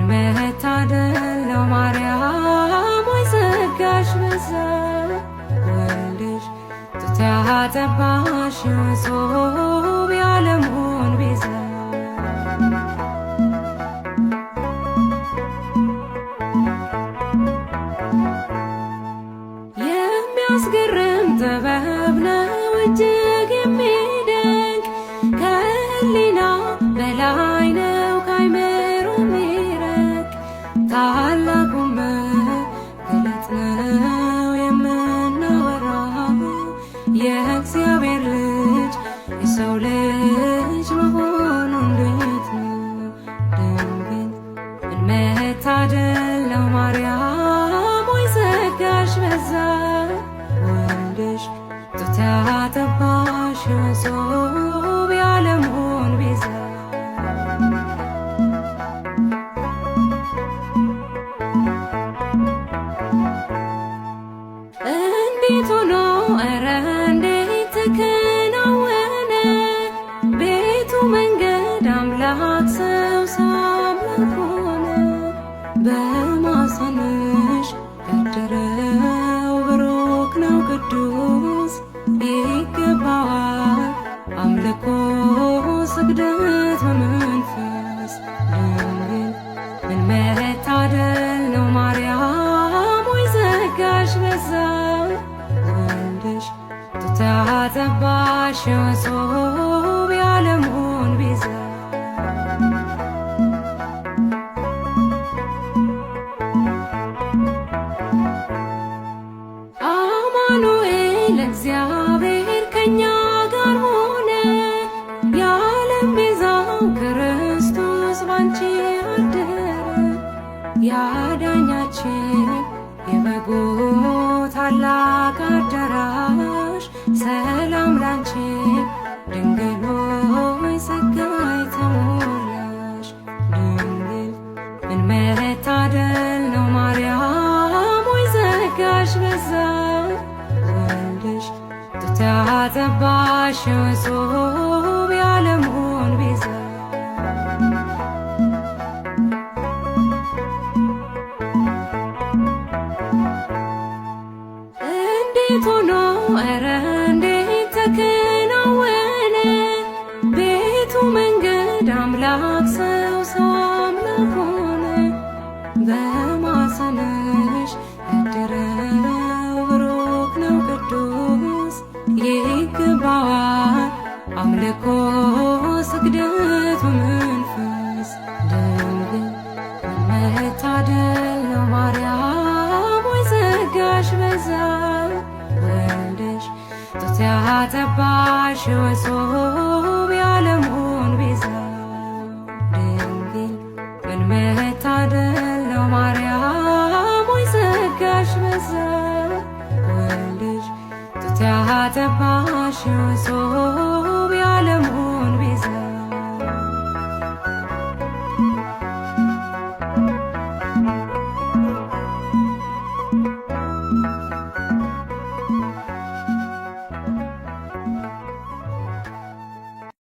መታደል ነው ማርያም ወይ ጸጋሽ በዛ ወልድሽ ጡት ያጠባሽ እጹብ የዓለሙን ቤዛ የሚያስገርም ጥበብ ነው እጅግ የሚደንቅ ከህሊና በላይ ነው ከአይምሮ የሚረቅ ታላቁ መገለጥ ነው የምናወራው የእግዚአብሔር ልጅ የሰው ልጅ መሆኑ እንዴት ነው ድንግል ምን መታደል ነው ማርያም ወይ ጸጋሽ በዛ ወልድሽ ጡት ያጠባሽ እጹብ የዓለሙን ቤዛ እንዴት ሆኖ ኧረ እንዴት ተከናወነ ቤቱ መንገድ አምላክ ሰው አምላክ ሆነ በማኅፀንሽ ያደረው ብሩክ ነው ቅዱስ ይገባዋል አምልኮ ስግደት በመንፈስ ድንግል ምን መታደል ነው ማርያም ወይ ጸጋሽ በዛ ወልድሽ ጡት ያጠባሽ እጹብ የዓለሙን ቤዛ አማኑኤል እግዚአብሔር ከኛ ጋር ሆነ የዓለም ቤዛው ክርስቶስ ባንቺ አደረ ያዳኛችን የበጉ ታላቅ አዳራሽ ሰላም ላንቺ ድንግል ሆይ ጸጋ የተሞላሽ ድንግል ምን መታደል ነው ማርያም ወይ ጸጋሽ በዛ ወልድሽ ጡት ያጠባሽ እጹብ የዓለሙን ቤዛ እንዴት ሆኖ ኧረ እንዴት ተከናወነ ቤቱ መንገድ አምላክ ሰው አምላክ ሆነ በማኅፀንሽ ያደረው ብሩክ ነው ቅዱስ ይገባዋል አምልኮ ስግደት በመንፈስ ድንግል ምን መታደል ነው ማርያም ወይ ጸጋሽ በዛ ወልድሽ ጡት ያጠባሽ እጹብ የዓለሙን ቤዛ ድንግል ምን መታደል ነው ማርያም ወይ ጸጋሽ በዛ ወልድሽ ጡት ያጠባሽ